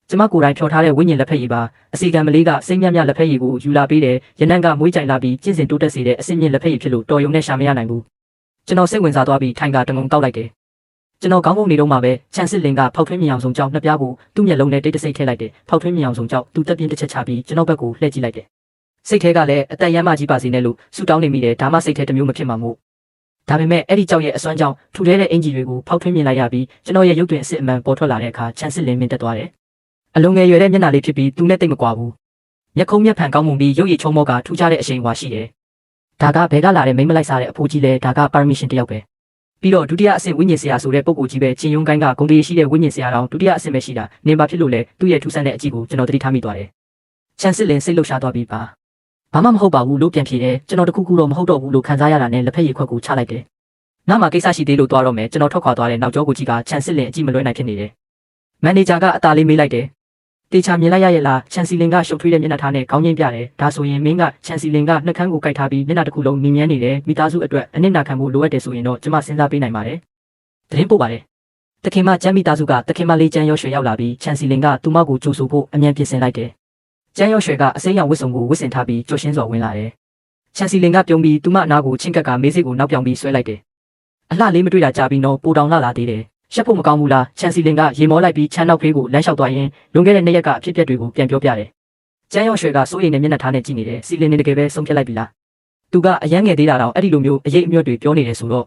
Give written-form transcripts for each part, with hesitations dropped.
ကျမကိုယ်တိုင်ဖြော်ထားတဲ့ဝိညာဉ်လက်ဖက်ရည်ပါအစီကံမလေးကစိမ့်မြလက်ဖက်ရည်ကိုယူလာပေးတယ်ရနံ့ကမွေးကြိုင်လာပြီးကျင့်စဉ်တိုးတက်စေတဲ့အစင်မြင့်လက်ဖက်ရည်ဖြစ်လို့တော်ရုံနဲ့ရှာမရနိုင်ဘူးကျွန်တော်စိတ်ဝင်စားသွားပြီးထိုင်ကတငုံတောက်လိုက်တယ်ကျွန်တော်ခေါင်းပုံနေတော့မှပဲချန်စစ်လင်ကဖောက်ထွင်းမြင်အောင်ဆုံးကြောက်နှစ်ပြားကိုသူ့မျက်လုံးနဲ့တိတ်တဆိတ်ထည့်လိုက်တယ်ဖောက်ထွင်းမြင်အောင်ဆုံးကြောက်သူတက်ပြင်းတစ်ချက်ချပြီးကျွန်တော်ဘက်ကိုလှည့်ကြည့်လိုက်တယ်စိတ်ထဲကလည်းအသက်ရမ်းမကြီးပါစေနဲ့လို့ဆူတောင်းနေမိတယ်ဒါမှစိတ်ထဲတစ်မျိုးမဖြစ်မှာမို့ဒါပေမဲ့အဲ့ဒီကြောက်ရဲ့အစွမ်းကြောင့်ထူထဲတဲ့အင်ဂျီတွေကိုဖောက်ထွင်းမြင်လိုက်ရပြီးကျွန်တော်ရဲ့ရုပ်တွင်အစ်အမှန်ပေါ်ထွက်လာတဲ့အခါချန်စစ်လင်မြင့်တက်သွားတယ်အလုံးငယ်ရွယ်တဲ့မျက်နှာလေးဖြစ်ပြီးသူနဲ့တိတ်မကွာဘူးမျက်ခုံးမျက်ဖန်ကောင်းမှုပြီးရုပ်ရည်ချုံမောကထူးခြားတဲ့အရှိန်အဝါရှိတယ်ဒါကဘယ်ကလာတဲ့မိမလိုက်စားတဲ့အဖိုးကြီးလဲဒါကပါရမီရှင်တယောက်ပဲပြီးတော့ဒုတိယအဆင့်ဝိညာဉ်ဆရာဆိုတဲ့ပုံကိုကြီးပဲချင်းယုံကိုင်းကဂုံတေးရှိတဲ့ဝိညာဉ်ဆရာတော်ဒုတိယအဆင့်ပဲရှိတာနင်ဘာဖြစ်လို့လဲသူ့ရဲ့ထူးဆန်းတဲ့အကြည့်ကိုကျွန်တော်သတိထားမိသွားတယ်ချန်စစ်လင်စိတ်လှုပ်ရှားသွားပြီးဘာမှမဟုတ်ပါဘူးလို့ပြန်ဖြေတယ်ကျွန်တော်တခုခုတော့မဟုတ်တော့ဘူးလို့ခံစားရတာနဲ့လက်ဖက်ရည်ခွက်ကိုချလိုက်တယ်နောက်မှကိစ္စရှိသေးလို့သွားတော့မယ်ကျွန်တော်ထွက်ခွာသွားတဲ့နောက်ကျောကိုကြီးကချန်စစ်လင်အကြည့်မလွဲနိုင်ဖြစ်နေတယ်မန်နေဂျာကအသားလေးမေးလိုက်တယ်တေချာမြင်လိုက်ရရဲ့လားချန်စီလင်ကရှုပ်ထွေးတဲ့မျက်နှာထားနဲ့ခေါင်းငင်းပြတယ်ဒါဆိုရင်မင်းကချန်စီလင်ကနှက်ခမ်းကိုကိုက်ထားပြီးမျက်နှာတစ်ခုလုံးမြင်မြန်းနေတယ်မိသားစုအတွက်အနစ်နာခံဖို့လိုအပ်တယ်ဆိုရင်တော့ကျွန်မစဉ်းစားပေးနိုင်ပါတယ်သတင်းပို့ပါတယ်တခင်မကျမ်းမိသားစုကတခင်မလေးကျန်းရောရွှေရောက်လာပြီးချန်စီလင်ကသူမကိုကြိုဆိုဖို့အမြန်ပြင်ဆင်လိုက်တယ်ကျန်းရောရွှေကအစိမ်းရောင်ဝတ်စုံကိုဝတ်ဆင်ထားပြီးကြော်ရှင်းစွာဝင်လာတယ်ချန်စီလင်ကပြုံးပြီးသူမအနာကိုချင်းကပ်ကမေးစိတ်ကိုနောက်ပြောင်ပြီးဆွဲလိုက်တယ်အလှလေးမတွေ့တာကြာပြီးတော့ပိုတောင်လာသေးတယ်ရှက်ဖို့မကောင်းဘူးလားချန်စီလင်ကရေမောလိုက်ပြီးချမ်းနောက်ဖေးကိုလမ်းလျှောက်သွားရင်လွန်ခဲ့တဲ့နေ့ရက်ကအဖြစ်အပျက်တွေကိုပြန်ပြောပြတယ်ကျန်းရောရွှေကစိုးရိမ်တဲ့မျက်နှာထားနဲ့ကြည့်နေတယ်စီလင်နေတကယ်ပဲဆုံးဖြတ်လိုက်ပြီလားသူကအယမ်းငယ်သေးတာတော့အဲ့ဒီလိုမျိုးအရေးအမြတ်တွေပြောနေတယ်ဆိုတော့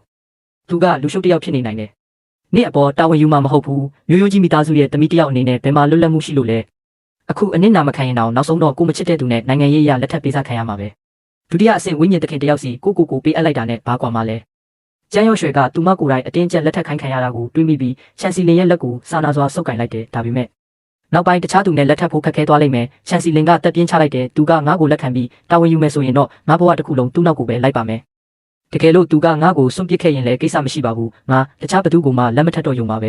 သူကလူရှုပ်တယောက်ဖြစ်နေနိုင်တယ်နေ့အပေါ်တာဝန်ယူမှမဟုတ်ဘူးမျိုးရိုးကြီးမိသားစုရဲ့တမိတယောက်အနေနဲ့ဘယ်မှာလွတ်လပ်မှုရှိလို့လဲအခုအနစ်နာမခံရင်တော့နောက်ဆုံးတော့ကိုမချစ်တဲ့သူနဲ့နိုင်ငံရေးအရလက်ထပ်ပေးစားခံရမှာပဲဒုတိယအဆင့်ဝိညာဉ်တခင်တယောက်စီကိုပေးအပ်လိုက်တာနဲ့ဘာကွာမှလဲကျန်းရောရွှေကသူမကိုယ်တိုင်အတင်းကျပ်လက်ထပ်ခိုင်းခံရတာကိုတွေးမိပြီးချန်စီလင်ရဲ့လက်ကိုစာနာစွာဆုပ်ကိုင်လိုက်တယ်ဒါပေမဲ့နောက်ပိုင်းတခြားသူနဲ့လက်ထပ်ဖို့ခက်ခဲသွားလိမ့်မယ်ချန်စီလင်ကတက်ပြင်းချလိုက်တယ်သူကငါ့ကိုလက်ခံပြီးတာဝန်ယူမယ်ဆိုရင်တော့ငါဘဝတစ်ခုလုံးသူ့နောက်ကိုပဲလိုက်ပါမယ်တကယ်လို့သူကငါ့ကိုစွန့်ပစ်ခဲ့ရင်လည်းကိစ္စမရှိပါဘူးငါတခြားဘသူကိုမှလက်မထပ်တော့ယုံပါပဲ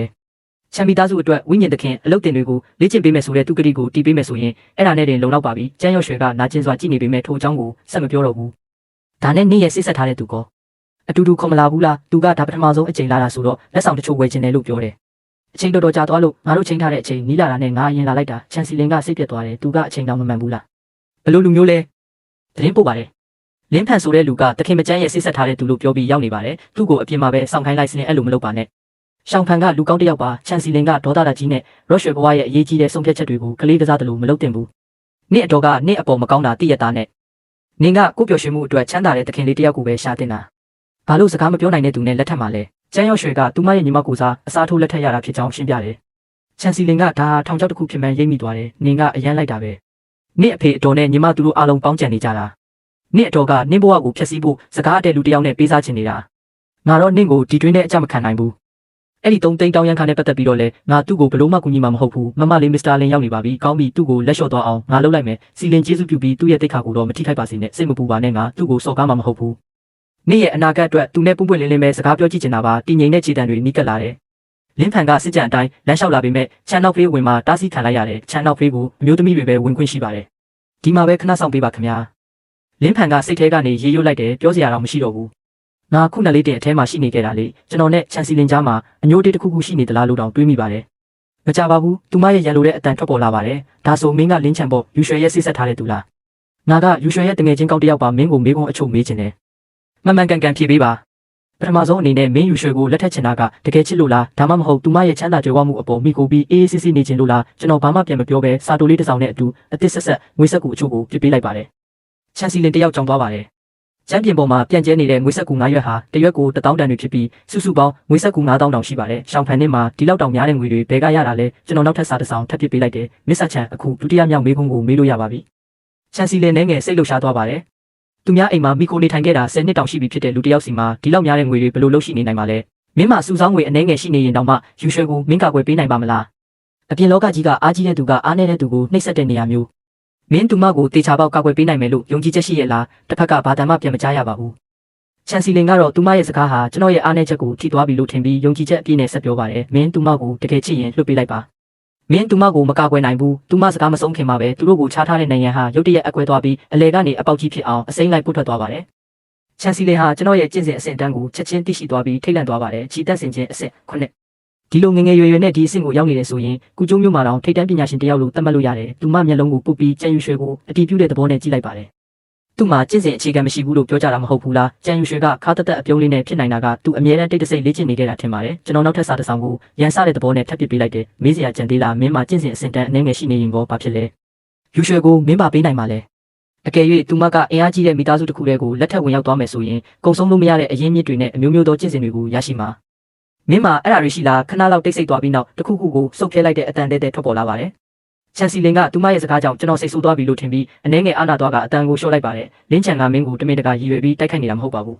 ချန်မီသားစုအတွက်ဝိညာဉ်သခင်အလုတ်တင်တွေကိုလေ့ကျင့်ပေးမယ်ဆိုတဲ့သူကတိကိုတီးပေးမယ်ဆိုရင်အဲ့ဒါနဲ့တင်လုံလောက်ပါပြီကျန်းရွှေကနာကျင်စွာကြည့်နေပေမဲ့ထိုအကြောင်းကိုဆက်မပြောတော့ဘူးဒါနဲ့နေ့ရက်စိတ်ဆက်ထားတဲ့သူကအတူတူခေါ်မလာဘူးလားသူကဒါပထမဆုံးအချိန်လာတာဆိုတော့လက်ဆောင်တချို့ဝယ်ချင်တယ်လို့ပြောတယ်အချိန်တော်ကြာသွားလို့ငါတို့ချိန်ထားတဲ့အချိန်နီးလာတာနဲ့ငါအရင်လာလိုက်တာချန်စီလင်ကစိတ်ပြတ်သွားတယ်သူကအချိန်တောင်မမှန်ဘူးလားဘယ်လိုလူမျိုးလဲသတင်းပို့ပါတယ်လင်းဖန်ဆိုတဲ့လူကတခင်မကျန်းရဲ့စိတ်ဆက်ထားတဲ့သူလို့ပြောပြီးရောက်နေပါတယ်သူ့ကိုအပြင်မှာပဲစောင့်ခိုင်းလိုက်စရင်အဲ့လိုမလုပ်ပါနဲ့ရှောင်းဖန်ကလူကောင်းတစ်ယောက်ပါချန်စီလင်ကဒေါသတာကြီးနဲ့ရော့ရွှေဘဝရဲ့အရေးကြီးတဲ့ဆုံးဖြတ်ချက်တွေကိုကလေးကစားတယ်လို့မလုပ်သင့်ဘူးနေ့အတော်ကနေ့အပေါ်မကောင်းတာသိရတာနဲ့နင်ကကိုပျော်ရွှင်မှုအတွက်ချမ်းသာတဲ့တခင်လေးတစ်ယောက်ကိုပဲရှာတင်တာဘာလို့စကားမပြောနိုင်တဲ့သူနဲ့လက်ထပ်မှာလဲကျန်းရော့ရွှေကသူမရဲ့ညီမကိုစားအစားထိုးလက်ထပ်ရတာဖြစ်ကြောင်းရှင်းပြတယ်ချန်စီလင်ကဒါထောင်ချောက်တစ်ခုဖြစ်မှန်းရိပ်မိသွားတယ်နင်ကအရန်လိုက်တာပဲနေ့အဖေအတော်နဲ့ညီမသူတို့အားလုံးပေါင်းကြံနေကြတာနေ့အတော်ကနင့်ဘဝကိုဖျက်ဆီးဖို့စကားအတဲ့လူတစ်ယောက်နဲ့ပေးစားချင်နေတာငါတော့နင့်ကိုဒီတွင်းနဲ့အကြမခံနိုင်ဘူးအဲ့ဒီ3သိန်းတောင်းရန်ခါနဲ့ပတ်သက်ပြီးတော့လဲငါသူ့ကိုဘလို့မှကူညီမှာမဟုတ်ဘူးမမလေးမစ္စတာလင်ရောက်နေပါပြီကောင်းပြီသူ့ကိုလက်လျှော့သွားအောင်ငါလုပ်လိုက်မယ်စီလင်ကျေးဇူးပြုပြီးသူ့ရဲ့တိတ်ခါကိုတော့မထိခိုက်ပါစေနဲ့စိတ်မပူပါနဲ့ငါသူ့ကိုစော်ကားမှာမဟုတ်ဘူးနေ့ရဲ့အနာဂတ်အတွက်သူနဲ့ပွင့်ပွင့်လင်းလင်းပဲစကားပြောကြည့်ချင်တာပါတည်ငြိမ်တဲ့ခြေတံတွေနီးကပ်လာတယ်လင်းဖန်ကစစ်ကြံအတိုင်းလမ်းလျှောက်လာပေမဲ့ချန်နောက်ဖေးဝင်မှာတားဆီးခံလိုက်ရတယ်ချန်နောက်ဖေးကိုအမျိုးသမီးတွေပဲဝင်ခွင့်ရှိပါတယ်ဒီမှာပဲခဏဆောင်ပေးပါခင်ဗျာလင်းဖန်ကစိတ်ထဲကနေရေရွတ်လိုက်တယ်ပြောစရာတော့မရှိတော့ဘူးငါခုနှစ်လေးတင်အထဲမှာရှိနေခဲ့တာလေကျွန်တော်နဲ့ချန်စီလင်ကြားမှာအညိုးတေးတစ်ခုခုရှိနေသလားလို့တောင်တွေးမိပါတယ်မကြပါဘူးသူမရဲ့ရန်လိုတဲ့အတန်ထွက်ပေါ်လာပါတယ်ဒါဆိုမင်းကလင်းချန်ပေါ့ယူရွှေရဲ့စိတ်ဆက်ထားတဲ့သူလားငါကယူရွှေရဲ့တငယ်ချင်းကောက်တစ်ယောက်ပါမင်းကိုမေးခွန်းအချို့မေးချင်တယ်မှန်ကန်ဖြေပေးပါပထမဆုံးအနေနဲ့မင်းယူရွှေကိုလက်ထပ်ချင်တာကတကယ်ချစ်လို့လားဒါမှမဟုတ်သူမရဲ့ချမ်းသာကြွယ်ဝမှုအပေါ်မိကိုပြီးအေးအေးဆေးဆေးနေချင်လို့လားကျွန်တော်ဘာမှပြန်မပြောဘဲစာတိုလေးတစ်စောင်နဲ့အတူအသစ်ဆက်ငွေဆက်ကူအချို့ကိုပြပေးလိုက်ပါတယ်ချန်စီလင်တယောက်ကြောင်သွားပါတယ်ချမ်းပြင်ပေါ်မှာပြန့်ကျဲနေတဲ့ငွေဆက်ကူ9ရွက်ဟာတရွက်ကို1000တန်တွေဖြစ်ပြီးစုစုပေါင်းငွေဆက်ကူ9000တောင်ရှိပါတယ်ရှောင်းဖန်နဲ့မှာဒီလောက်တောင်များတဲ့ငွေတွေဘယ်ကရတာလဲကျွန်တော်နောက်ထပ်စာတစ်စောင်ထပ်ပြပေးလိုက်တယ်မစ္စတာချန်အခုဒုတိယမြောက်မေးခွန်းကိုမေးလို့ရပါပြီချန်စီလင်နဲ့ငယ်စိတ်လှုပ်ရှားသွားပါတယ်သူများအိမ်မှာမိခိုနေထိုင်ခဲ့တာ10နှစ်တောင်ရှိပြီဖြစ်တဲ့လူတစ်ယောက်စီမှာဒီလောက်များတဲ့ငွေတွေဘယ်လိုလုပ်ရှိနေနိုင်မှာလဲမင်းမစုဆောင်းငွေအနှဲငယ်ရှိနေရင်တောင်မှယူရွှေကိုမင်းကာကွယ်ပေးနိုင်ပါမလားအပြင်လောကကြီးကအားကြီးတဲ့သူကအားနည်းတဲ့သူကိုနှိပ်စက်တဲ့နေရာမျိုးမင်းသူမကိုတေချာပေါက်ကာကွယ်ပေးနိုင်မယ်လို့ယုံကြည်ချက်ရှိရဲ့လားတစ်ဖက်ကဘာတမ်းမှပြန်မကြားရပါဘူးချန်စီလင်ကတော့သူမရဲ့စကားဟာကျွန်တော်ရဲ့အားနည်းချက်ကိုထိသွားပြီလို့ထင်ပြီးယုံကြည်ချက်အပြည့်နဲ့ဆက်ပြောပါတယ်မင်းသူမကိုတကယ်ချစ်ရင်လွတ်ပေးလိုက်ပါမင်းသူမကိုမကာကွယ်နိုင်ဘူးသူမစကားမဆုံးခင်မှာပဲသူတို့ကိုချထားတဲ့နိုင်ငံဟာရုတ်တရက်အကွဲသွားပြီးအလဲကနေအပေါက်ကြီးဖြစ်အောင်အစိမ့်လိုက်ပုတ်ထွက်သွားပါတယ်ချန်စီလင်ဟာကျွန်တော်ရဲ့ကျင့်စဉ်အဆင့်တန်းကိုချက်ချင်းသိရှိသွားပြီးထိတ်လန့်သွားပါတယ်ခြိတက်ဆင်ခြင်းအဆင့်9 ဒီလိုငငယ်ရွယ်ရွယ်နဲ့ဒီအဆင့်ကိုရောက်နေတယ်ဆိုရင်ကုကျုံမျိုးမှာတော့ထိတ်တန်းပညာရှင်တယောက်လိုသတ်မှတ်လို့ရတယ်သူမမျက်လုံးကိုပုတ်ပြီးကြံယူရွှေကိုအတီးပြုတဲ့သဘောနဲ့ကြည့်လိုက်ပါတယ်သူ့မှာကျင့်စဉ်အခြေခံမရှိဘူးလို့ပြောကြတာမဟုတ်ဘူးလားကြံယူရွှေကခါတက်တက်အပြုံးလေးနဲ့ဖြစ်နိုင်တာကသူအမြဲတမ်းတိတ်တဆိတ်လေ့ကျင့်နေခဲ့တာထင်ပါတယ်ကျွန်တော်နောက်ထပ်စာတစ်စောင်ကိုရန်စတဲ့သဘောနဲ့ထပ်ပစ်ပေးလိုက်တယ်မေးစရာကြံသေးလားမင်းမှာကျင့်စဉ်အဆင့်တန်းအနည်းငယ်ရှိနေရင်ကောဘာဖြစ်လဲယူရွှေကိုမင်းပါပေးနိုင်မှာလဲအကယ်၍သူမကအင်အားကြီးတဲ့မိသားစုတစ်ခုတည်းကိုလက်ထပ်ဝင်ရောက်သွားမယ်ဆိုရင်ကုံဆုံးလို့မရတဲ့အရင်းမြစ်တွေနဲ့အမျိုးမျိုးသောကျင့်စဉ်တွေကိုရရှိမှာမင်းမှာအဲ့ဒါတွေရှိလားခဏလောက်တိတ်ဆိတ်သွားပြီးနောက်တစ်ခုခုကိုစုပ်ဖြဲလိုက်တဲ့အတန်တဲတဲထွက်ပေါ်လာပါတယ်ချန်စီလင်ကသူမရဲ့စကားကြောင့်ကျွန်တော်စိတ်ဆိုးသွားပြီလို့ထင်ပြီးအနှဲငယ်အာနာသွားကအတန်ကိုလျှော့လိုက်ပါတယ်လင်းချန်ကမင်းကိုတမင်တကာရည်ရွယ်ပြီးတိုက်ခိုက်နေတာမဟုတ်ပါဘူး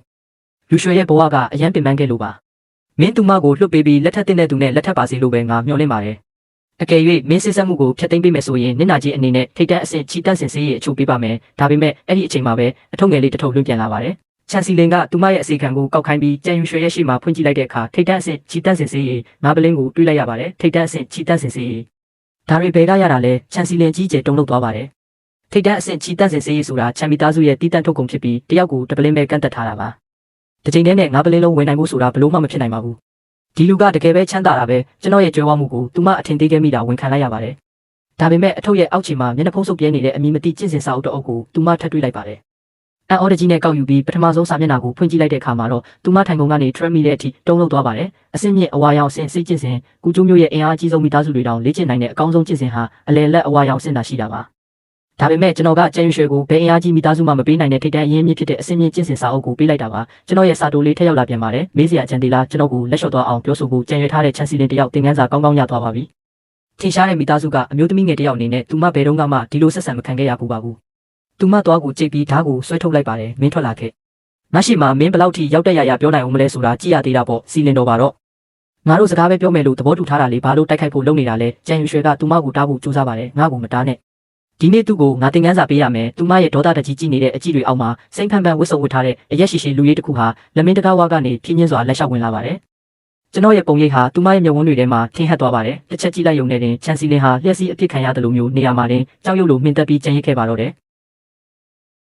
လူရွှေရဲ့ဘဝကအယမ်းပင်ပန်းခဲ့လို့ပါမင်းသူမကိုလွတ်ပေးပြီးလက်ထပ်တဲ့သူနဲ့လက်ထပ်ပါစေလို့ပဲငါမျှော်လင့်ပါတယ်အကယ်၍မင်းစစ်ဆက်မှုကိုဖျက်သိမ်းပေးမယ်ဆိုရင်နင့်နာကြီးအနေနဲ့ထိတ်တန့်အဆင့်ချီတက်ဆင်စေးရဲ့အချို့ပေးပါမယ်ဒါပေမဲ့အဲ့ဒီအချိန်မှာပဲအထုံးငယ်လေးတစ်ထုပ်လွှင့်ပြန်လာပါတယ်ချန်စီလင်ကသူမရဲ့အစီခံကိုကောက်ခိုင်းပြီးကြံယူရွှေရဲ့ရှေ့မှာဖွင့်ကြည့်လိုက်တဲ့အခါထိတ်တန့်အဆင့်ချီတက်ဆင်စေးရဲ့ငါးပလင်းကိုတွေးလိုက်ရပါတယ်ထိတ်တန့်အဆင့်ချီတက်ဆင်စေးရဲ့ဒါတွေဘယ်ကရတာလဲချန်စီလင်ကြီးကျယ်တုံ့လောက်သွားပါတယ်ထိတ်တန့်အဆင့်ချီတက်ဆင်စေးရဲ့ဆိုတာချန်မီသားစုရဲ့တီးတန့်ထုတ်ကုန်ဖြစ်ပြီးတယောက်ကိုတပလင်းပဲကန့်တက်ထားတာပါတစ်ချိန်တည်းနဲ့ငါးပလင်းလုံးဝင်နိုင်ဖို့ဆိုတာဘလို့မှမဖြစ်နိုင်ပါဘူးဒီလူကတကယ်ပဲချမ်းသာတာပဲကျွန်တော်ရဲ့ကြွယ်ဝမှုကိုသူမအထင်သေးခဲ့မိတာဝန်ခံလိုက်ရပါတယ်ဒါပေမဲ့အထုပ်ရဲ့အောက်ခြေမှာမျက်နှာဖုံးဆုပ်ပြဲနေတဲ့အမီမတိကျင့်စဉ်စာအုပ်တစ်အုပ်ကိုသူမထပ်တွေ့လိုက်ပါတယ်အန်အော်ဒကြီးနဲ့ကောက်ယူပြီးပထမဆုံးစာမျက်နှာကိုဖွင့်ကြည့်လိုက်တဲ့အခါမှာတော့သူမထိုင်ကုန်ကနေ trap မိတဲ့အထိတုံးလောက်သွားပါတယ်အဆင့်မြင့်အဝါရောင်အဆင့်စိတ်ကျင့်စဉ်ကုကျိုးမျိုးရဲ့အင်အားအကြီးဆုံးမိသားစုတွေတောင်လေ့ကျင့်နိုင်တဲ့အကောင်းဆုံးကျင့်စဉ်ဟာအလယ်လက်အဝါရောင်အဆင့်သာရှိတာပါဒါပေမဲ့ကျွန်တော်ကကျန်ယူရွှေကိုဘယ်အင်အားကြီးမိသားစုမှမပေးနိုင်တဲ့ထိတ်တန့်အရင်းမြစ်ဖြစ်တဲ့အဆင့်မြင့်ကျင့်စဉ်စာအုပ်ကိုပေးလိုက်တာပါကျွန်တော်ရဲ့စာတိုလေးထက်ရောက်လာပြန်ပါတယ်မေးစရာအကြံသေးလားကျွန်တော်ကိုလက်လျှော့သွားအောင်ပြောဆိုဖို့ကြံရွယ်ထားတဲ့ချန်စီလင်တယောက်သင်ခန်းစာကောင်းကောင်းရသွားပါပြီထင်ရှားတဲ့မိသားစုကအမျိုးသမီးငယ်တယောက်အနေနဲ့သူမဘယ်တော့မှဒီလိုဆက်ဆံမခံခဲ့ရဘူးပါဘူးသူမသွားကိုကြိတ်ပြီးဓာတ်ကိုဆွဲထုတ်လိုက်ပါတယ်မင်းထွက်လာခဲ့မရှိမှမင်းဘလောက်ထိရောက်တက်ရပြောနိုင်အောင်မလဲဆိုတာကြည့်ရသေးတာပေါ့စီလင်တော်ပါတော့ငါတို့စကားပဲပြောမယ်လို့သဘောတူထားတာလေဘာလို့တိုက်ခိုက်ဖို့လုပ်နေတာလဲကြံယူရွှေကသူမကိုတားဖို့ကြိုးစားပါတယ်ငါ့ကိုမတားနဲ့ဒီနေ့သူ့ကိုငါသင်ခန်းစာပေးရမယ်သူမရဲ့ဒေါသတကြီးကြည့်နေတဲ့အကြည့်တွေအောက်မှာစိမ့်ဖန်ဖန်ဝစ်စုံဝစ်ထားတဲ့အရက်ရှိရှိလူရည်တစ်ခုဟာလက်မင်းတကားဝါကနေဖြင်းချင်းစွာလက်လျှောက်ဝင်လာပါတယ်ကျွန်တော်ရဲ့ပုံရိပ်ဟာသူမရဲ့မျက်ဝန်းတွေထဲမှာထင်ဟပ်သွားပါတယ်တစ်ချက်ကြည့်လိုက်ရုံနဲ့တင်ချန်စီလင်ဟာလျှက်စီးအပြစ်ခံရတယ်လို့မျိုးနေရာမှာတင်ကြောက်ရွံ့လို့မှင်သက်ပြီးကြံရစ်ခဲ့ပါတော့တယ်